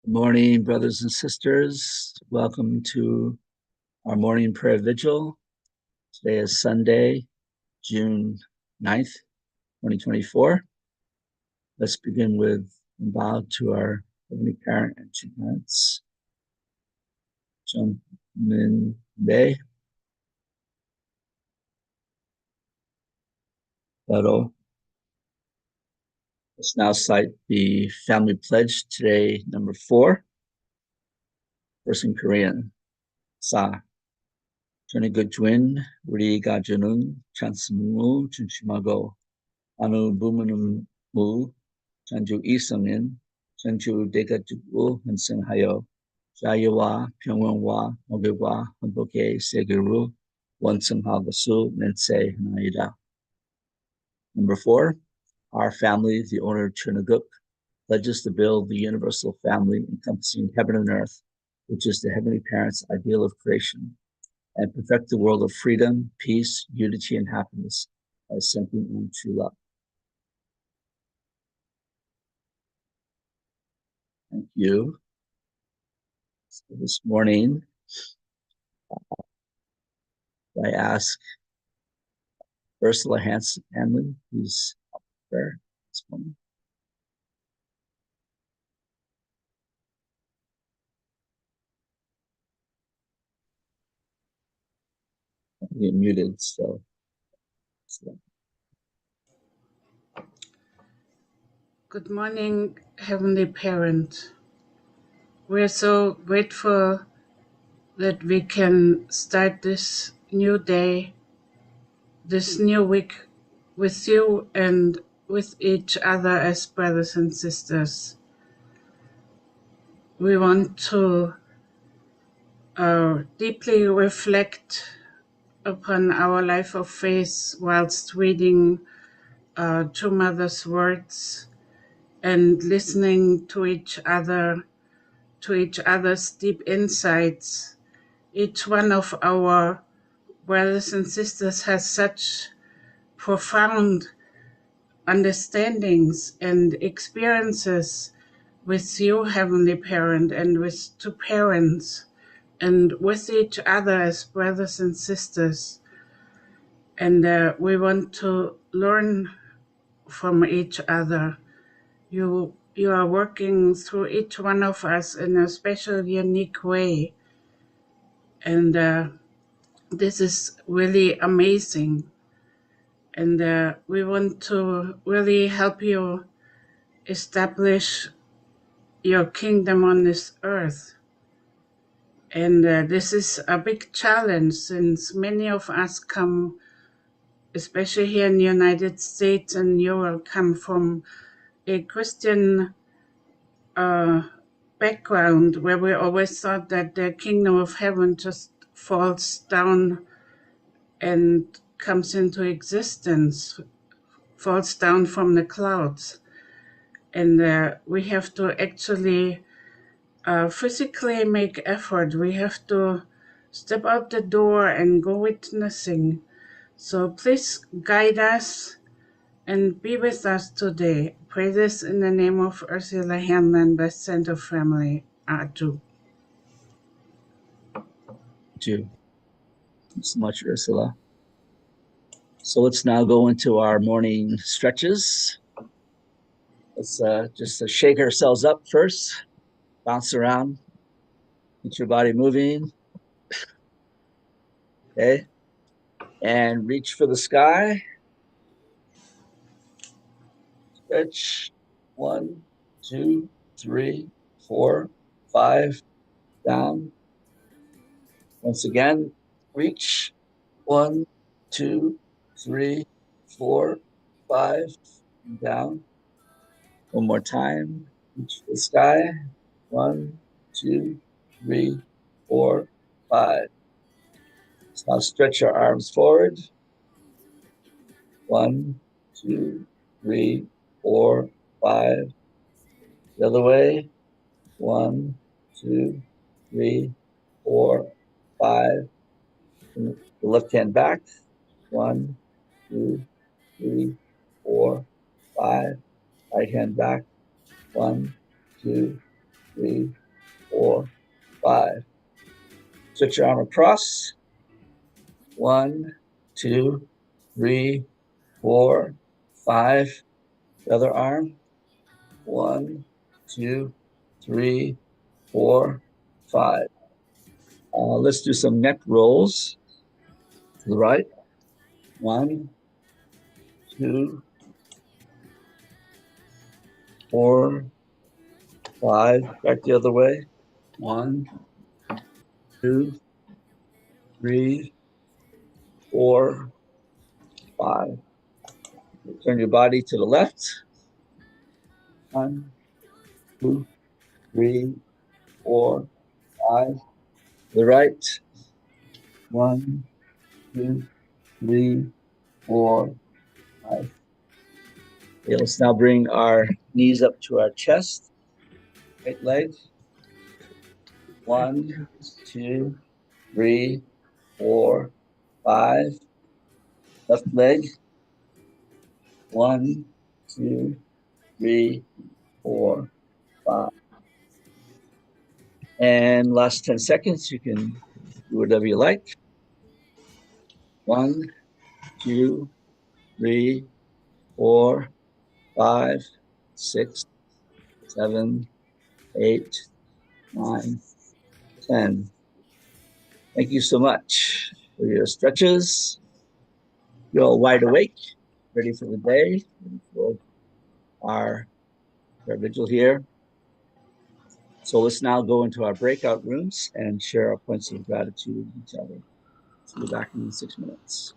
Good morning, brothers and sisters. Welcome to our morning prayer vigil. Today is Sunday, June 9th, 2024. Let's begin with a bow to our Heavenly Parent and two parents. Cheon Min Bei. Let's now cite the family pledge today, number 4. First in Korean. Sa. 저는 그 주인 우리 가족은 찬스무 중심하고 어느 부분은 전주 이성은 전주 대가족을 환생하여 자유와 평안과 hòa 행복의 세계로 완성할 것을 맹세하나이다. Number 4, our family, the owner of Chernoguk, pledges to build the universal family encompassing heaven and earth, which is the Heavenly Parent's ideal of creation, and perfect the world of freedom, peace, unity, and happiness by centering on true love. Thank you. So this morning, I ask Ursula Hanlon, who's up there this morning. I'm getting muted still. Good morning, Heavenly Parent. We're so grateful that we can start this new day, this new week with you and with each other as brothers and sisters. We want to deeply reflect upon our life of faith whilst reading True Mother's words and listening to each other, to each other's deep insights. Each one of our brothers and sisters has such profound understandings and experiences with you, Heavenly Parent, and with two parents, and with each other as brothers and sisters. And we want to learn from each other. You are working through each one of us in a special, unique way. And this is really amazing. And we want to really help you establish your kingdom on this earth. And this is a big challenge since many of us come, especially here in the United States and Europe, come from a Christian background where we always thought that the kingdom of heaven just falls down and comes into existence, falls down from the clouds. And we have to actually physically make effort. We have to step out the door and go witnessing. So please guide us and be with us today. Pray this in the name of Ursula Hanlon, Best Center Family. Adu. Thank you so much, Ursula. So let's now go into our morning stretches. Let's just shake ourselves up first, bounce around, get your body moving. Okay. And reach for the sky. Stretch. 1, 2, 3, 4, 5. Down. Once again, reach. 1, 2, 3, 4, 5. Down. One more time. Reach for the sky. 1, 2, 3, 4, 5. Let's now stretch our arms forward. 1, 2, 3, 4, 5. The other way. 1, 2, 3, 4, 5. The left hand back. 1, 2, 3, 4, 5. Right hand back. 1, 2, 3, 4, 5. Switch your arm across. 1, 2, 3, 4, 5. The other arm. 1, 2, 3, 4, 5. Let's do some neck rolls to the right. 1, 2, 4, 5. Back the other way. 1, 2, 3, 4, 5. Turn your body to the left. 1, 2, 3, 4, 5. The right. 1, 2, 3, 4, 5. Okay, let's now bring our knees up to our chest. Right leg. 1, 2, 3, 4, 5. Left leg. 1, 2, 3, 4, 5. And last 10 seconds, you can do whatever you like. 1, 2, 3, 4, 5, 6, 7, 8, 9, 10. Thank you so much for your stretches. You're all wide awake, ready for the day, ready for our vigil here. So let's now go into our breakout rooms and share our points of gratitude with each other. So be back in 6 minutes.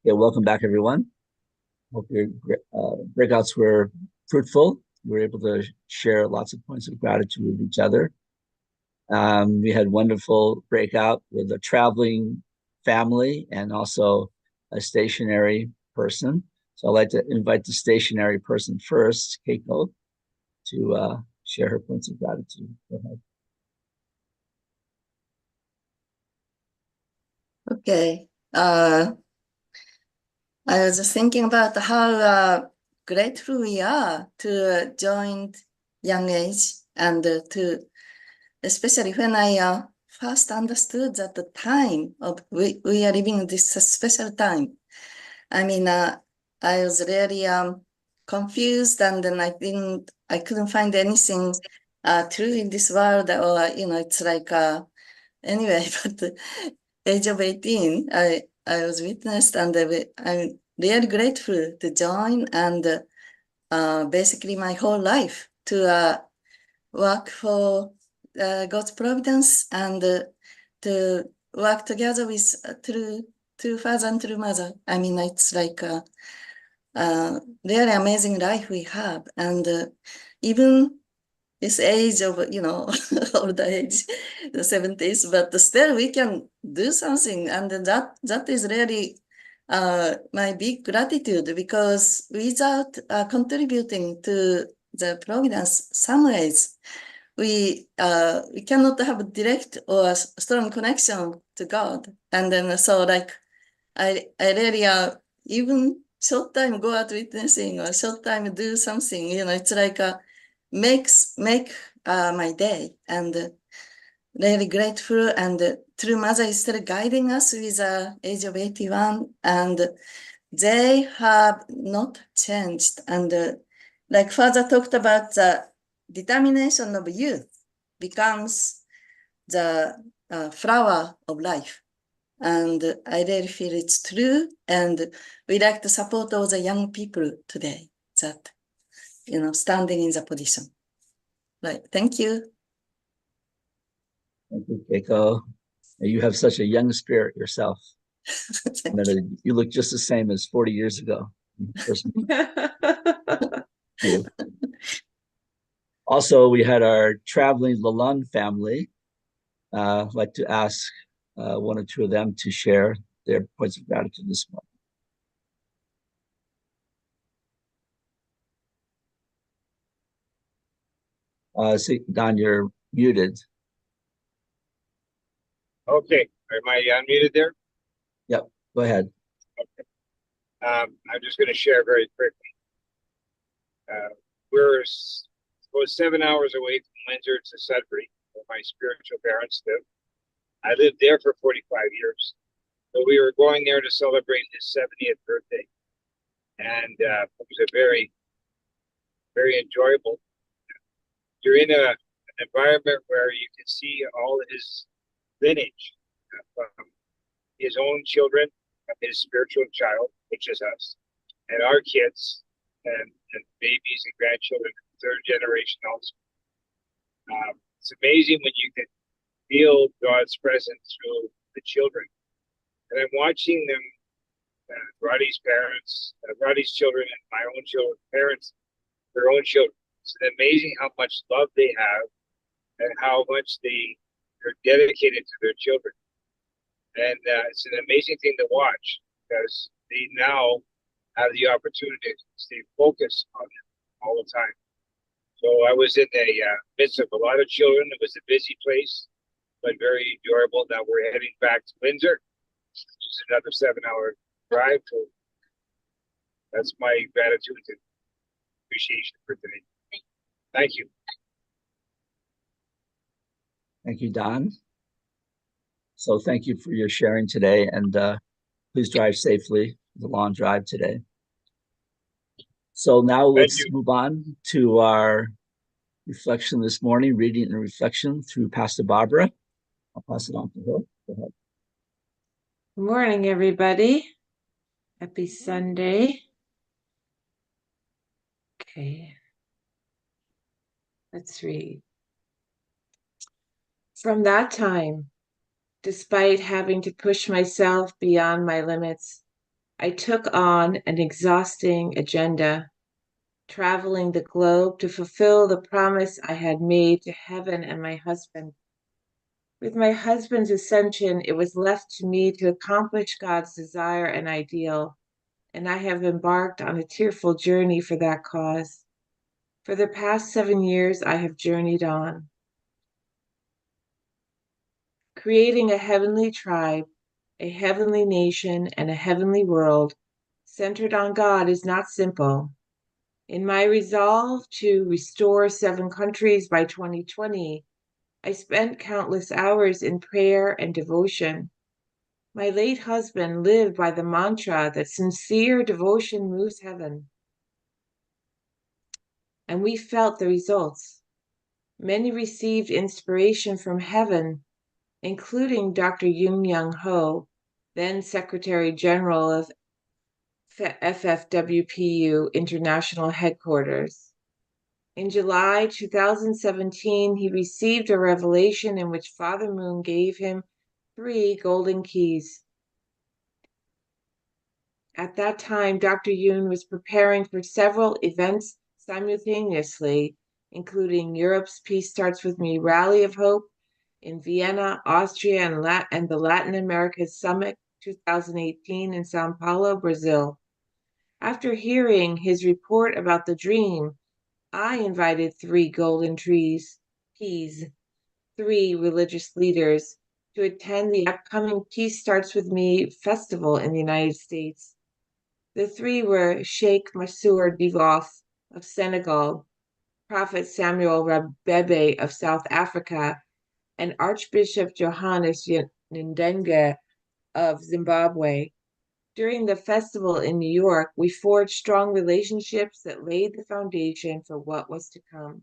Yeah, welcome back, everyone. Hope your breakouts were fruitful. We were able to share lots of points of gratitude with each other. We had wonderful breakout with a traveling family and also a stationary person. So I'd like to invite the stationary person first, Keiko, to share her points of gratitude. Go ahead. Okay. I was just thinking about how grateful we are to join young age and to, especially when I first understood that the time of we are living this special time. I mean, I was really confused, and then I couldn't find anything true in this world, or it's like anyway. But age of 18, I was witnessed, and I'm really grateful to join, and basically my whole life to work for God's providence and to work together with through father and through mother. I mean, it's like a really amazing life we have, and even this age of, old age, the 70s, but still we can do something. And that is really my big gratitude, because without contributing to the providence, some ways, we cannot have a direct or a strong connection to God. And then so like, I really even short time go out witnessing or short time do something, it's like make my day, and really grateful. And through mother is still guiding us with age of 81, and they have not changed. And like father talked about, the determination of youth becomes the flower of life. And I really feel it's true. And we like to support all the young people today that, standing in the position. Right. Thank you. Thank you, Keiko. You have such a young spirit yourself. You look just the same as 40 years ago. Also, we had our traveling Lalon family. I'd like to ask one or two of them to share their points of gratitude this morning. See, Don, you're muted. Okay, am I unmuted there? Yep, go ahead. Okay. I'm just going to share very quickly. We're 7 hours away from Windsor to Sudbury, where my spiritual parents live. I lived there for 45 years. So we were going there to celebrate his 70th birthday. And it was a very, very enjoyable. You're in an environment where you can see all his lineage from his own children, his spiritual child, which is us, and our kids, and babies and grandchildren, third generation also. It's amazing when you can feel God's presence through the children. And I'm watching them, Roddy's parents, Roddy's children, and my own children, parents, their own children. It's amazing how much love they have and how much they are dedicated to their children. And it's an amazing thing to watch, because they now have the opportunity to stay focused on them all the time. So I was in the midst of a lot of children. It was a busy place, but very enjoyable. Now we're heading back to Windsor, which is another 7-hour drive. So that's my gratitude and appreciation for today. Thank you. Thank you, Don. So thank you for your sharing today, and please drive safely, the long drive today. So now let's move on to our reflection this morning, reading and reflection through Pastor Barbara. I'll pass it on to her. Go ahead. Good morning, everybody. Happy Sunday. Okay. Let's read. From that time, despite having to push myself beyond my limits, I took on an exhausting agenda, traveling the globe to fulfill the promise I had made to heaven and my husband. With my husband's ascension, it was left to me to accomplish God's desire and ideal, and I have embarked on a tearful journey for that cause. For the past 7 years, I have journeyed on. Creating a heavenly tribe, a heavenly nation, and a heavenly world centered on God is not simple. In my resolve to restore 7 countries by 2020, I spent countless hours in prayer and devotion. My late husband lived by the mantra that sincere devotion moves heaven. And we felt the results. Many received inspiration from heaven, including Dr. Yoon Young Ho, then Secretary General of FFWPU International Headquarters. In July 2017, he received a revelation in which Father Moon gave him 3 golden keys. At that time, Dr. Yoon was preparing for several events simultaneously, including Europe's Peace Starts With Me Rally of Hope in Vienna, Austria, and the Latin America Summit 2018 in Sao Paulo, Brazil. After hearing his report about the dream, I invited 3 golden keys, 3 religious leaders, to attend the upcoming Peace Starts With Me festival in the United States. The 3 were Sheikh Mansour Divoff of Senegal, Prophet Samuel Rabebe of South Africa, and Archbishop Johannes Ndenge of Zimbabwe. During the festival in New York, we forged strong relationships that laid the foundation for what was to come.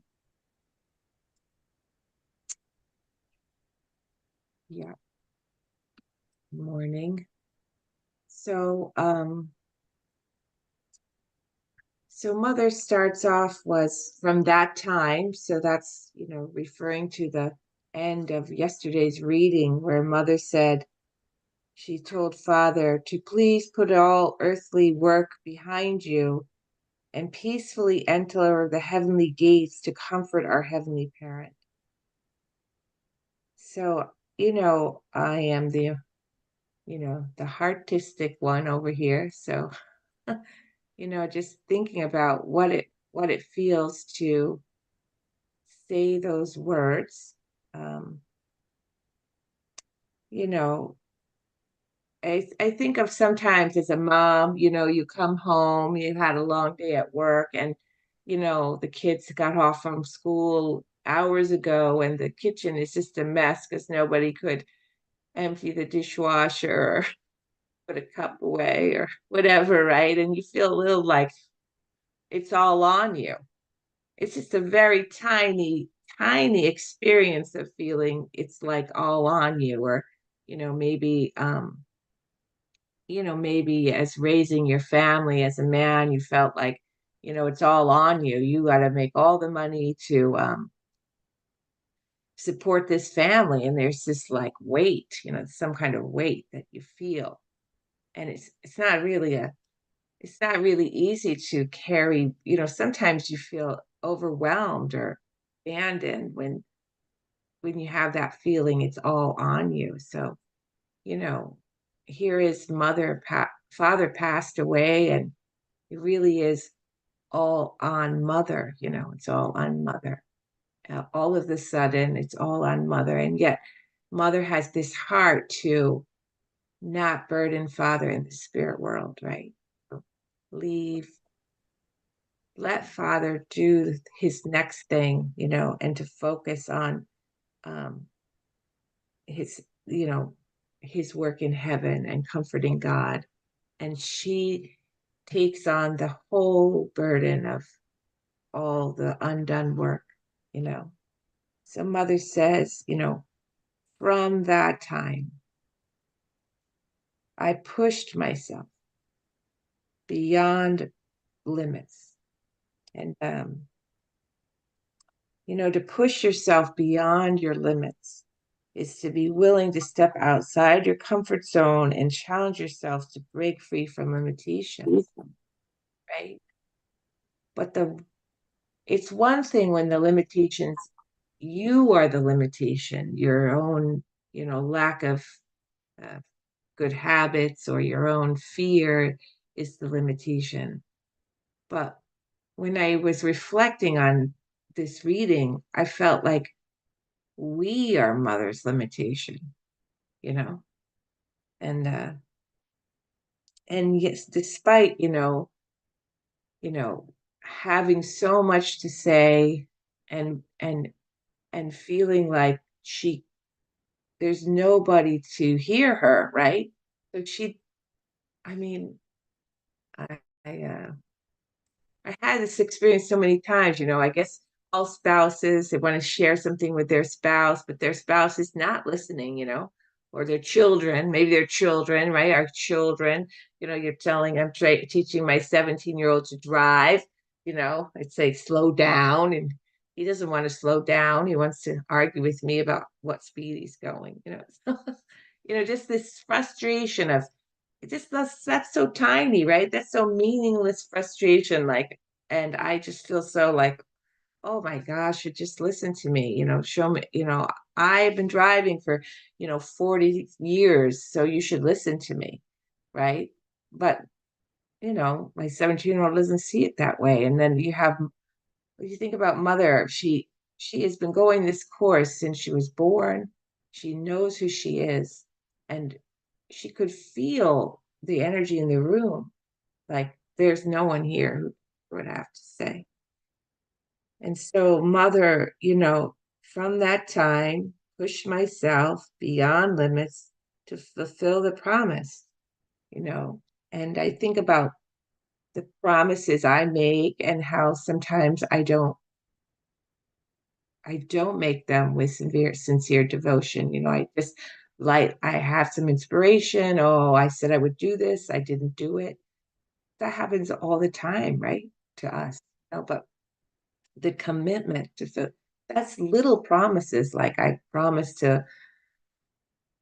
Yeah. Morning. So Mother starts off was from that time. So that's, referring to the end of yesterday's reading where Mother said, she told Father to please put all earthly work behind you and peacefully enter the heavenly gates to comfort our heavenly parent. So, I am the heartistic one over here. So, just thinking about what it feels to say those words. I think of sometimes as a mom, you come home, you had a long day at work, and the kids got off from school hours ago, and the kitchen is just a mess because nobody could empty the dishwasher or put a cup away or whatever, right? And you feel a little like it's all on you. It's just a very tiny, tiny experience of feeling it's like all on you, or maybe as raising your family as a man, you felt like, it's all on you. You got to make all the money to support this family. And there's this like weight, some kind of weight that you feel. And it's not really easy to carry. Sometimes you feel overwhelmed or abandoned when you have that feeling it's all on you. So, here is father passed away, and it really is all on Mother. It's all on Mother. All of a sudden, it's all on Mother. And yet Mother has this heart to not burden Father in the spirit world, right? Let Father do his next thing, and to focus on his, his work in heaven and comforting God. And she takes on the whole burden of all the undone work, So Mother says, from that time, I pushed myself beyond limits. And, to push yourself beyond your limits is to be willing to step outside your comfort zone and challenge yourself to break free from limitations, right? But it's one thing when the limitations, you are the limitation, your own, lack of good habits or your own fear is the limitation. But when I was reflecting on this reading, I felt like we are mother's limitation, and yes, despite having so much to say and feeling like there's nobody to hear her, right? So I mean, I I had this experience so many times, I guess all spouses, they want to share something with their spouse, but their spouse is not listening, or their children, maybe their children, right? Our children, you're I'm teaching my 17-year-old to drive, I'd say slow down, and he doesn't want to slow down. He wants to argue with me about what speed he's going, just this frustration of that's so tiny, right? That's so meaningless frustration, like, and I just feel so like, oh my gosh, you just listen to me, show me, I've been driving for 40 years, so you should listen to me, right? But my 17-year-old doesn't see it that way. And then you think about mother, she has been going this course since she was born. She knows who she is, and she could feel the energy in the room, like there's no one here who would have to say. And so mother, from that time, pushed myself beyond limits to fulfill the promise, and I think about the promises I make and how sometimes I don't make them with sincere devotion. I just I have some inspiration. Oh, I said I would do this. I didn't do it. That happens all the time, right? To us. But the commitment that's little promises. Like I promised to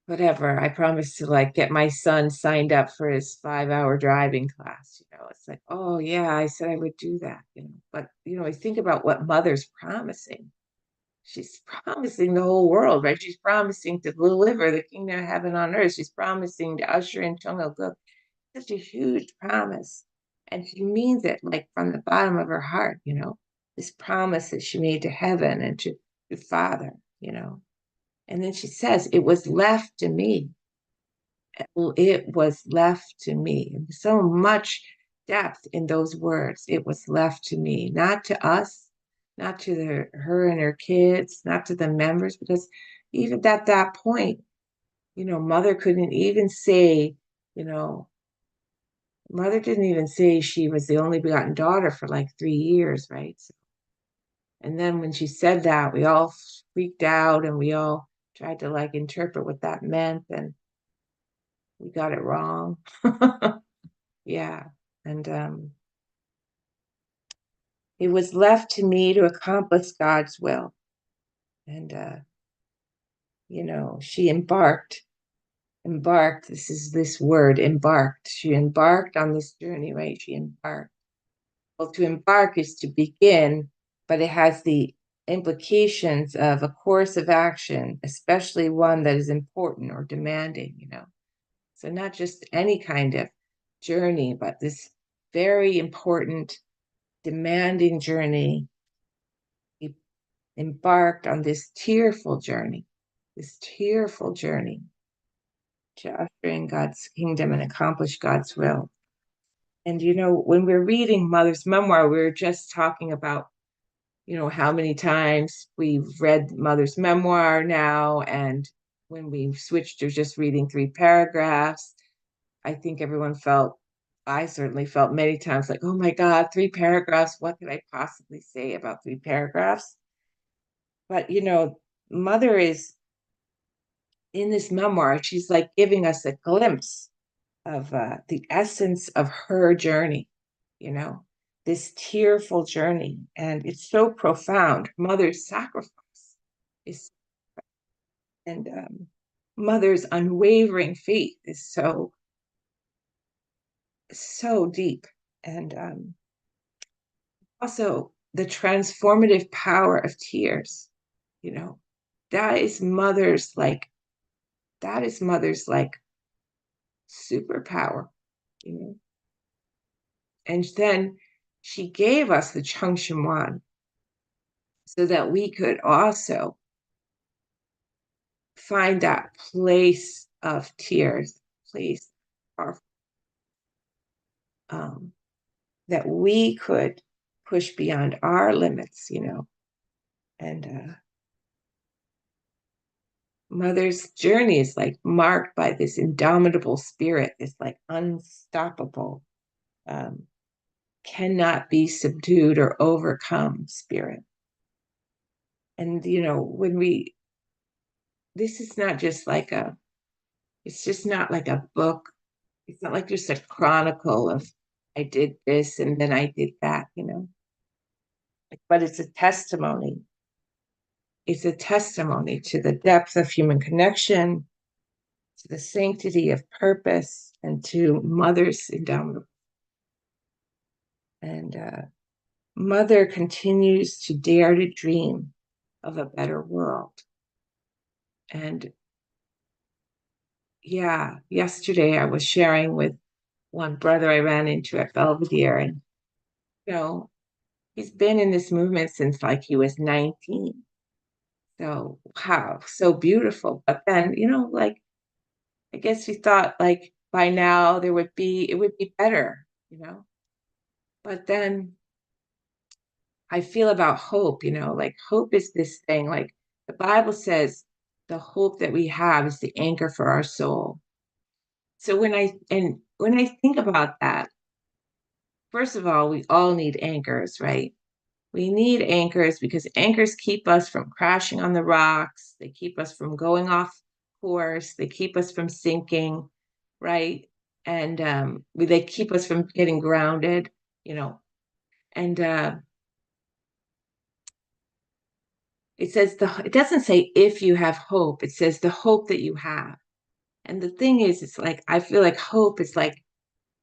like get my son signed up for his 5-hour driving class. It's like, oh yeah, I said I would do that. But I think about what mother's promising. She's promising the whole world, right? She's promising to deliver the kingdom of heaven on earth. She's promising to usher in Tonga Good. Such a huge promise. And she means it like from the bottom of her heart, this promise that she made to heaven and to Father, And then she says, it was left to me. It was left to me. So much depth in those words. It was left to me, not to us, not to her and her kids, not to the members, because even at that point, mother couldn't even say, mother didn't even say she was the only begotten daughter for like 3 years, right? And then when she said that, we all freaked out and we all tried to like interpret what that meant, and we got it wrong. Yeah. And it was left to me to accomplish God's will. And she embarked, this is this word, embarked. She embarked on this journey, right? She embarked. Well, to embark is to begin, but it has the implications of a course of action, especially one that is important or demanding, So not just any kind of journey, but this very important, demanding journey. He embarked on this tearful journey to usher in God's kingdom and accomplish God's will. And, when we're reading Mother's memoir, we were just talking about, how many times we've read Mother's memoir now. And when we switched to just reading 3 paragraphs, I think I certainly felt many times like, oh my God, 3 paragraphs. What could I possibly say about 3 paragraphs? But, Mother is in this memoir, she's like giving us a glimpse of the essence of her journey, this tearful journey. And it's so profound. Mother's sacrifice is, And mother's unwavering faith is so deep. And also the transformative power of tears, you know, that is mother's like superpower, you know. And then she gave us the Cheon so that we could also find that place of tears, place of that we could push beyond our limits, you know. And mother's journey is like marked by this indomitable spirit, this like unstoppable, cannot be subdued or overcome spirit. And you know, this is not just like it's just not like a book. It's not like just a chronicle of I did this and then I did that, you know. But it's a testimony. It's a testimony to the depth of human connection, to the sanctity of purpose, and to mother's indomitable. And mother continues to dare to dream of a better world. And yeah, yesterday I was sharing with one brother I ran into at Belvedere, and you know, he's been in this movement since like he was 19. So wow, so beautiful. But then, you know, like I guess he thought like by now it would be better, you know. But then I feel about hope, you know, like hope is this thing, like the Bible says the hope that we have is the anchor for our soul. So when I think about that, first of all, we all need anchors, right? We need anchors because anchors keep us from crashing on the rocks. They keep us from going off course. They keep us from sinking, right? And they keep us from getting grounded, you know. And it says it doesn't say if you have hope. It says the hope that you have. And the thing is, it's like I feel like hope is like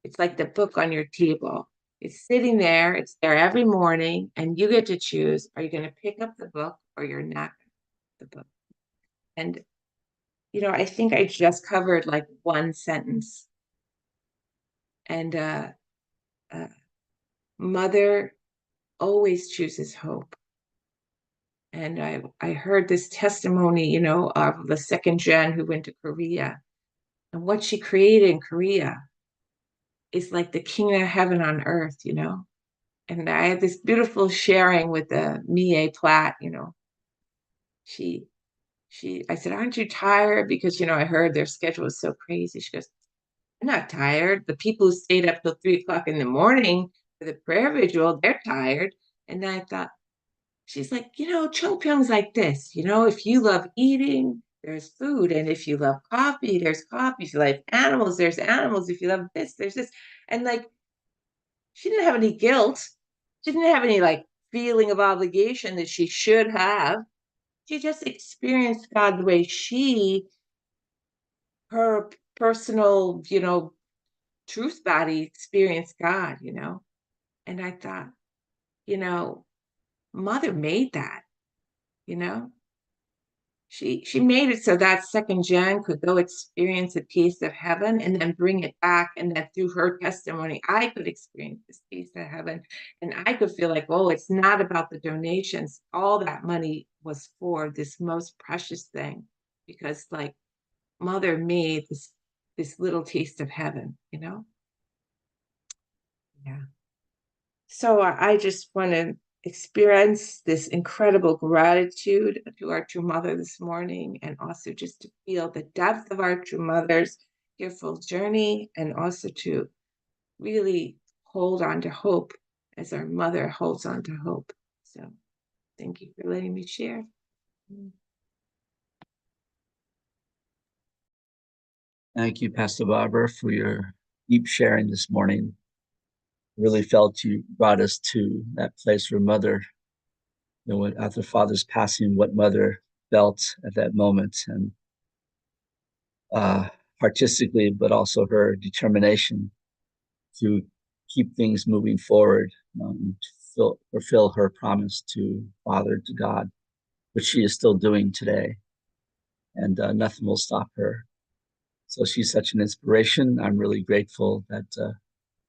it's like the book on your table. It's sitting there, it's there every morning, and you get to choose, are you going to pick up the book or you're not the book? And, you know, I think I just covered like one sentence. And mother always chooses hope. And I heard this testimony, you know, of the second gen who went to Korea. And what she created in Korea is like the kingdom of heaven on earth, you know. And I had this beautiful sharing with the Mie Platt, you know. I said, aren't you tired? Because, you know, I heard their schedule was so crazy. She goes, I'm not tired. The people who stayed up till 3:00 in the morning for the prayer vigil, they're tired. And then I thought, she's like, you know, Chungpyeong's like this. You know, if you love eating, there's food. And if you love coffee, there's coffee. If you like animals, there's animals. If you love this, there's this. And like, she didn't have any guilt. She didn't have any like feeling of obligation that she should have. She just experienced God the way her personal, you know, truth body experienced God, you know. And I thought, you know, mother made that, you know. She made it so that second gen could go experience a taste of heaven and then bring it back. And that through her testimony, I could experience this taste of heaven. And I could feel like, oh, it's not about the donations. All that money was for this most precious thing. Because like mother made this little taste of heaven, you know? Yeah. So I just want to experience this incredible gratitude to our true mother this morning, and also just to feel the depth of our true mother's fearful journey, and also to really hold on to hope as our mother holds on to hope. So thank you for letting me share. Thank you, Pastor Barbara, for your deep sharing this morning. Really felt you brought us to that place where mother, you know, after father's passing, what mother felt at that moment, and artistically, but also her determination to keep things moving forward, to fulfill her promise to Father, to God, which she is still doing today, and nothing will stop her. So she's such an inspiration. I'm really grateful that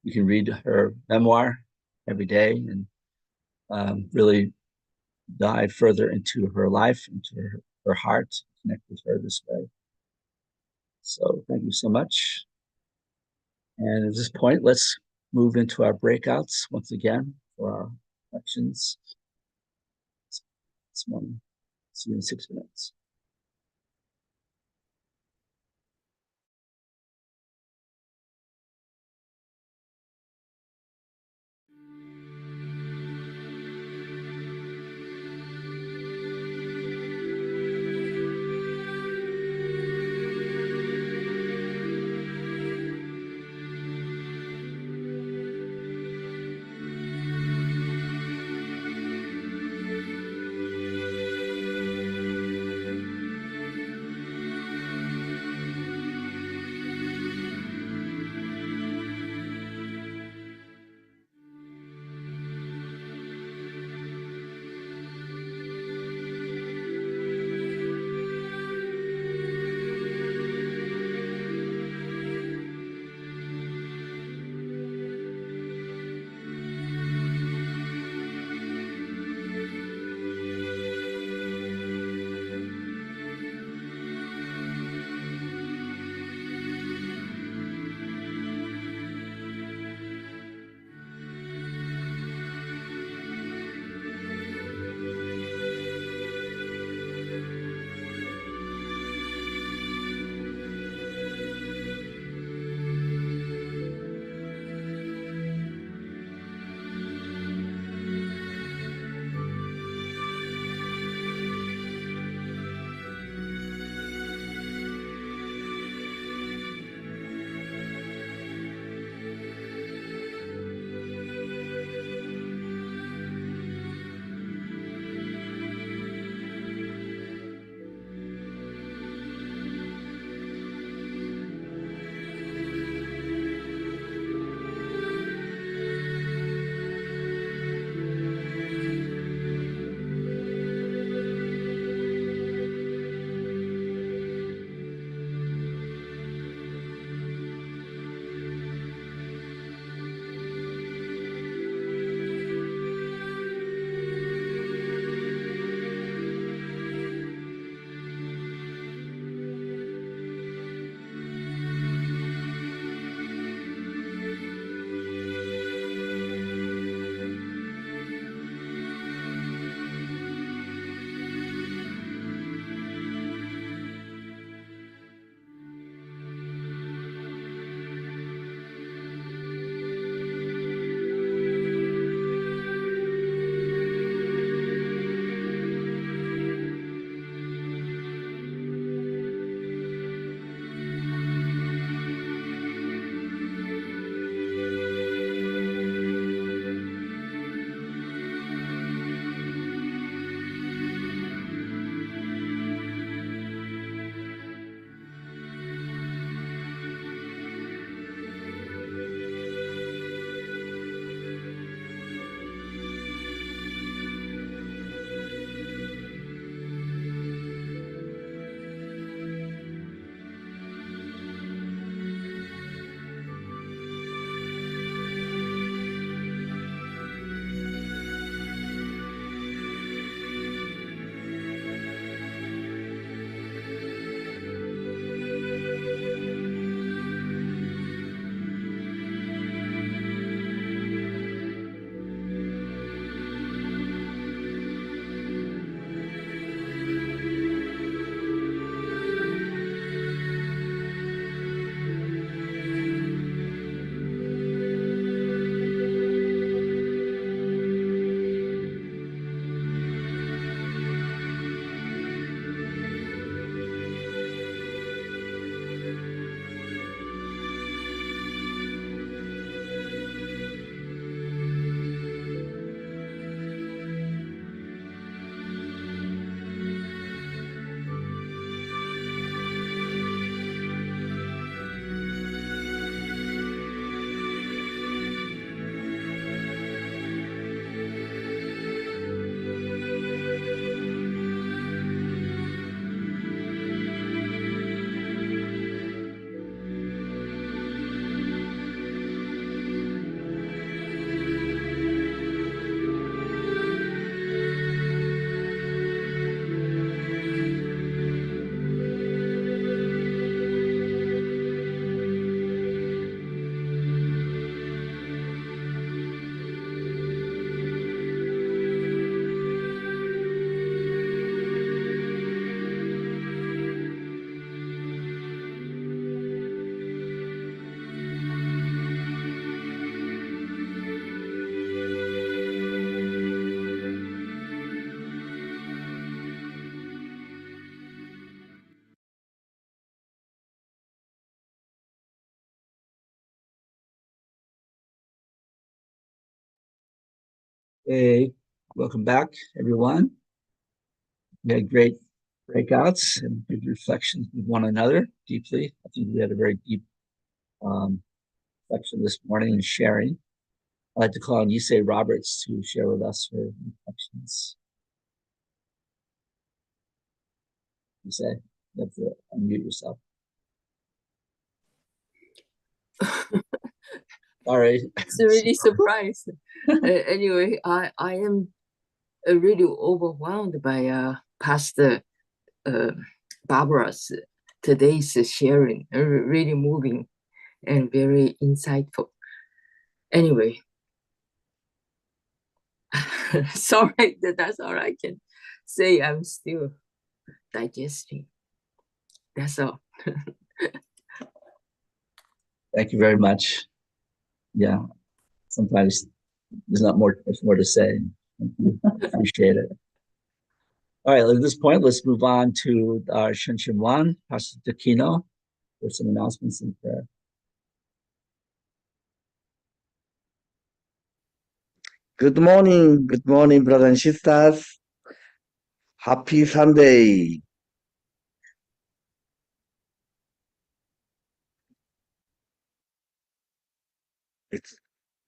you can read her memoir every day and really dive further into her life, into her heart, connect with her this way. So thank you so much. And at this point, let's move into our breakouts once again for our lections this morning. See you in 6 minutes. Hey, welcome back, everyone. We had great breakouts and good reflections with one another deeply. I think we had a very deep reflection this morning and sharing. I'd like to call on Yusei Roberts to share with us her reflections. Yusei, you have to unmute yourself. Sorry. It's really surprised. Anyway, I am really overwhelmed by Pastor Barbara's today's sharing. Really moving and very insightful. Anyway, sorry, that's all I can say. I'm still digesting. That's all. Thank you very much. Yeah, sometimes there's not much more to say. Appreciate it. All right, at this point, let's move on to our Shim, Pastor Takino, for some announcements and prayer. Good morning, brothers and sisters. Happy Sunday. It's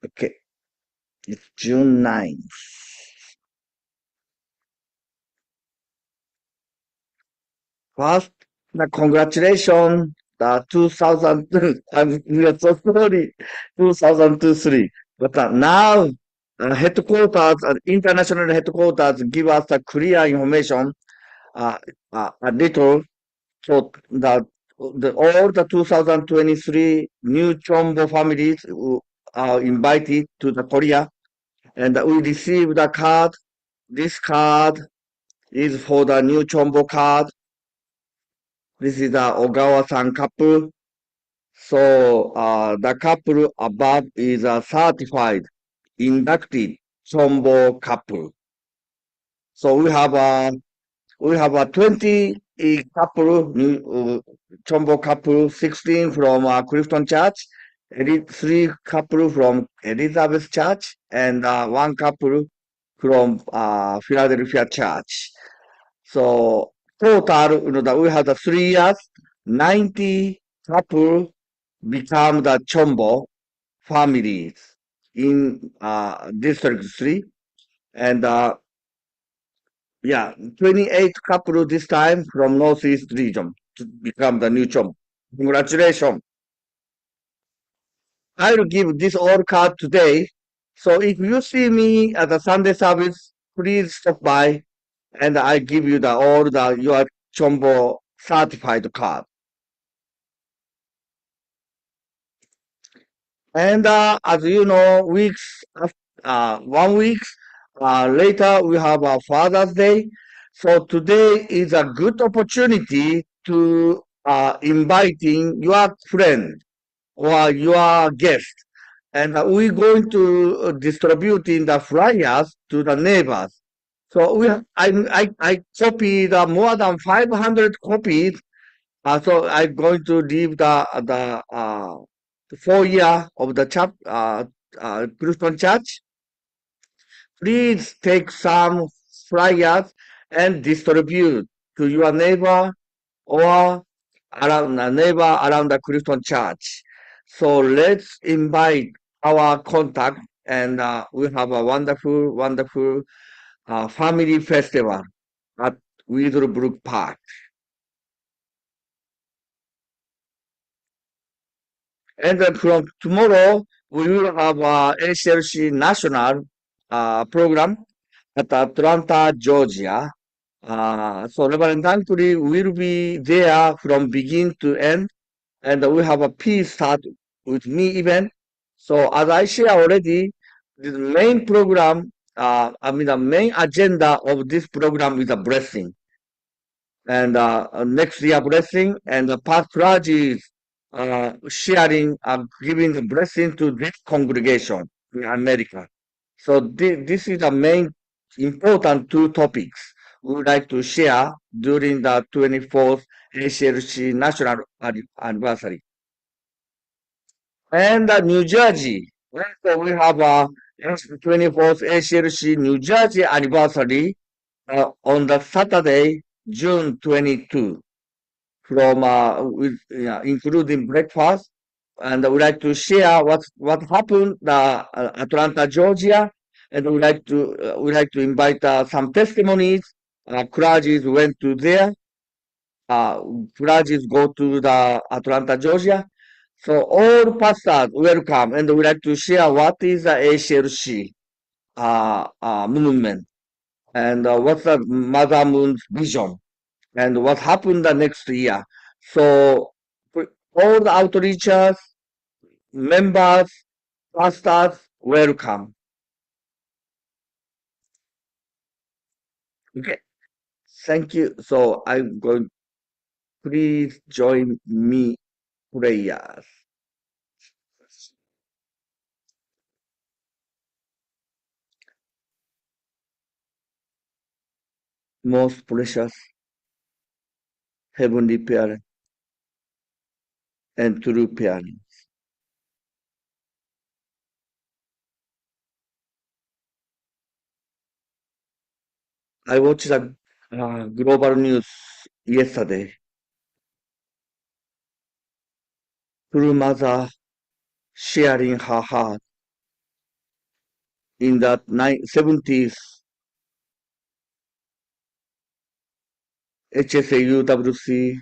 okay. It's June 9th. First, congratulations. The 2000, we are so sorry, 2023. But now, headquarters, international headquarters give us a clear information, a little. So all the 2023 new Chombo families are invited to the Korea, and we received the card. This card is for the new Chombo card. This is the Ogawa-san couple. So the couple above is a certified, inducted Chombo couple. So we have a 20 couple, Chombo couple, 16 from Clifton Church, 3 couple from Elizabeth Church, and 1 couple from Philadelphia Church. So total, that we have the 3 years, 90 couple become the Chombo families in District 3, and 28 couple this time from Northeast region to become the new Chombo. Congratulations. I will give this all card today. So if you see me at the Sunday service, please stop by and I give you your Chombo certified card. And as you know, 1 week later we have our Father's Day. So today is a good opportunity to inviting your friend or your guest, and we're going to distributing the flyers to the neighbors. So I copied more than 500 copies. So I'm going to leave the foyer of the Christian church. Please take some flyers and distribute to your neighbor or around the Christian church. So let's invite our contact, and we have a wonderful family festival at Widowbrook Park. And then from tomorrow, we will have a NJFC national program at Atlanta, Georgia. So Reverend Dankuri will be there from beginning to end, and we have a peace start with me event. So as I share already, the main program, the main agenda of this program is a blessing. And next year blessing, and the past is sharing, giving the blessing to this congregation in America. So this is the main important 2 topics we would like to share during the 24th ACLC National Anniversary. And New Jersey, so we have 24th ACLC New Jersey anniversary on the Saturday, June 22, from including breakfast, and we'd like to share what happened Atlanta, Georgia, and we'd like to invite some testimonies. Clergies went to there. Clergies go to the Atlanta, Georgia. So all pastors welcome, and we'd like to share what is the ACLC movement, and what's the Mother Moon's vision, and what happened the next year. So all the outreachers, members, pastors, welcome. Okay, thank you. So I'm going. Please join me prayers. Most precious Heavenly Parent and true parent, I watched the global news yesterday. True mother sharing her heart in that 70th HSAUWC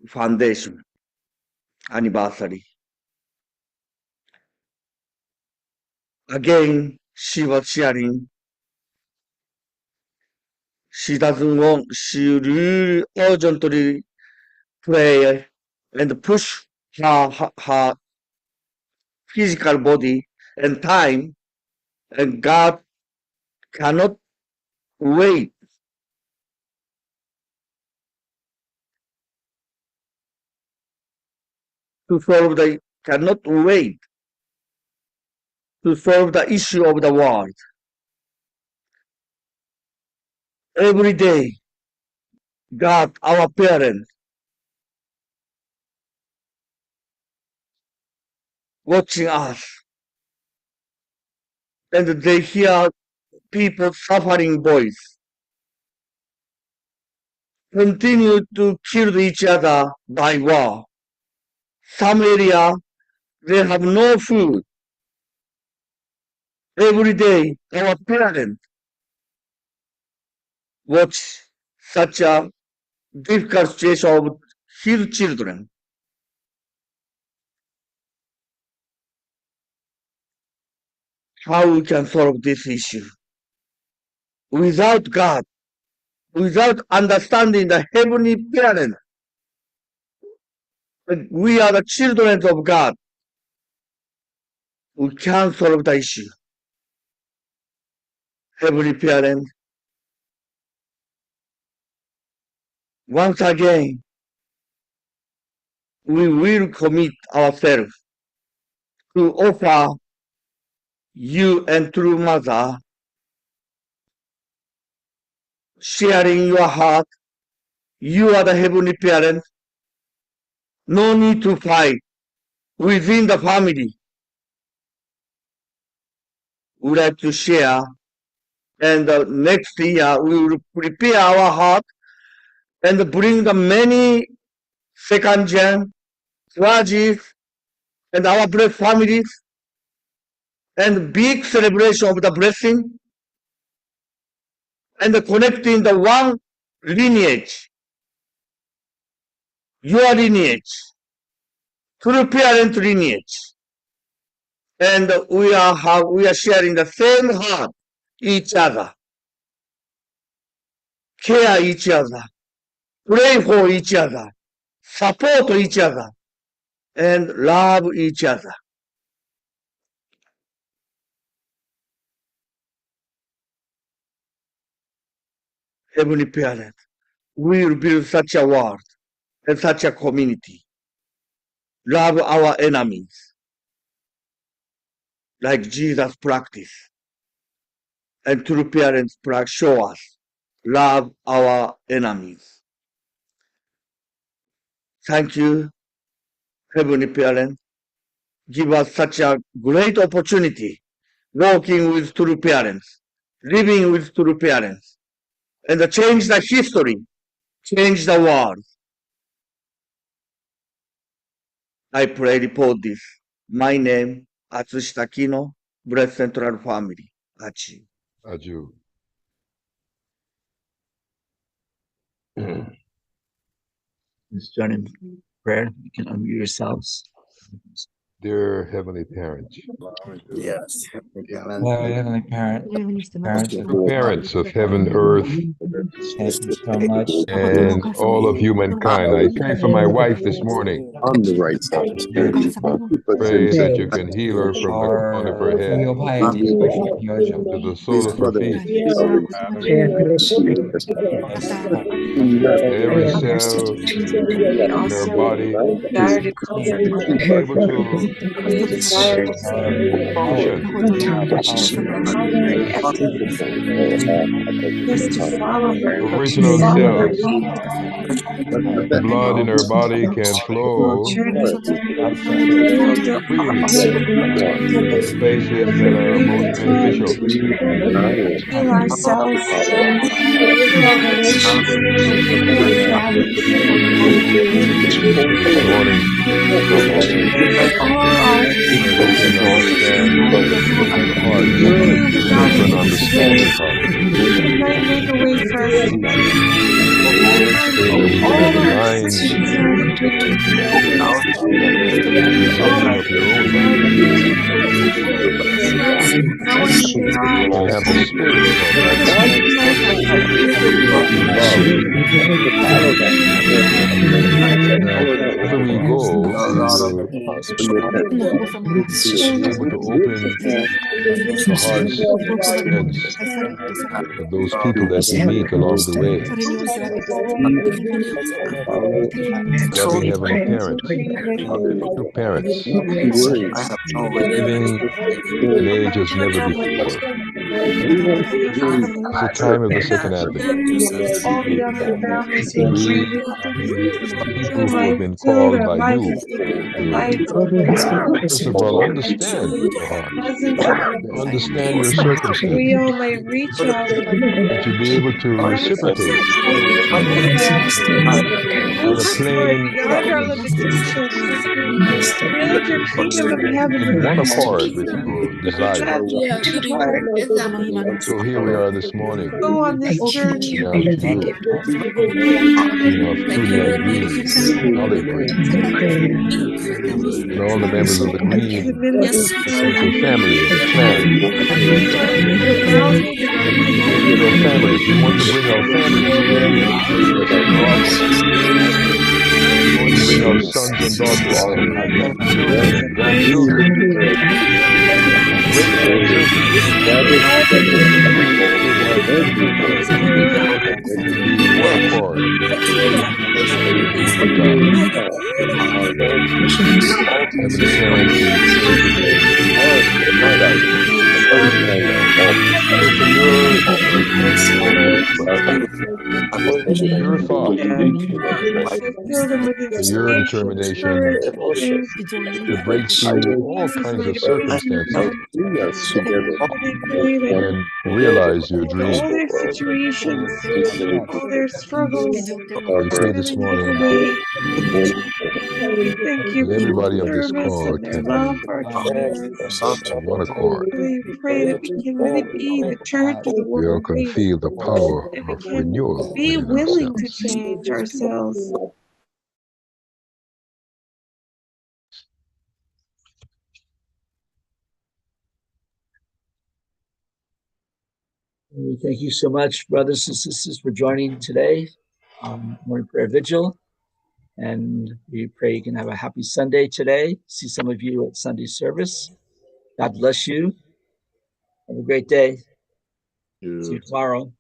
Foundation anniversary. Again, she was sharing. She really urgently pray and push her physical body and time, and God cannot wait cannot wait to solve the issue of the world. Every day, God, our parent, watching us, and they hear people suffering voice, continue to kill each other by war. Some area, they have no food. Every day, our parents watch such a difficult situation of his children. How we can solve this issue? Without God, without understanding the heavenly parent, we are the children of God. We can't solve the issue. Heavenly parent, once again, we will commit ourselves to offer you and true mother, sharing your heart. You are the heavenly parent. No need to fight within the family. We like to share, and next year we will prepare our heart and bring the many second gen clergies and our blessed families, and big celebration of the blessing, and connecting the one lineage, your lineage, true parent lineage, and we are sharing the same heart, each other, care each other, pray for each other, support each other, and love each other. Heavenly Parent, we will build such a world and such a community. Love our enemies, like Jesus practiced, and true parents show us. Love our enemies. Thank you, Heavenly Parent. Give us such a great opportunity walking with true parents, living with true parents, and change the history, change the world. I pray for this. My name, Atsushi Takino, Blessed Central Family. Achi. Aju. Let's join in prayer. You can unmute yourselves. Dear Heavenly Parents, Yes. Hello, Heavenly Parent, parents of true parents of heaven, earth, thank you so much. and all of humankind, I pray for my wife this morning. On the right side. Pray that you can heal her from the crown of her head Filial piety, to the sole of her feet. Every cell in her body Desire to comfort be able to desire to function. very effortless, just to follow her, Original follow her cells, beat, the blood in her body can flow journey, build up freely oxygen, in places that are most beneficial. heal ourselves, heal our relationships, heal our families, This morning, all our we can understand the heart for an understanding heart. might make a way for us to Pray that we can all have a our mind resembling of your own mind, and have the spirit of love. Now, wherever we go, we will be able to open the hearts and heads of those people that we meet along the way. Loving Heavenly Parents, true parents, giving an age as never before. It's the time of the second advent. all the other families who We, people who have been called by you, first of all, understand the heart, understand your circumstances, we all might reach out and to be able to reciprocate on a plane beyond our limitations. Build your kingdom of heaven in one accord with your desire. heart. So here we are this morning, Go on this journey. reaching out to you, of Tunia Green, Olive Green, and all the members of the Green Central family and clan. Your families, we want to bring our families here. Yes, you're welcome. We want to bring our sons and daughters, children and grandchildren, great grandchildren, to be in one accord with the Word of God. Heavenly Parents, we pray today for your thought, for your determination to break through all kinds of circumstances and realize your dream. All their situations, all their struggles, We pray this morning thank you that for everybody their on this service call and their can love be for our church. in one accord. We pray that we can really be the church of the We world all can feel the power and we of can renewal be within willing to ourselves. change ourselves. Thank you so much, brothers and sisters, for joining today. Morning prayer vigil. And we pray you can have a happy Sunday today. See some of you at Sunday service. God bless you. Have a great day. See you tomorrow.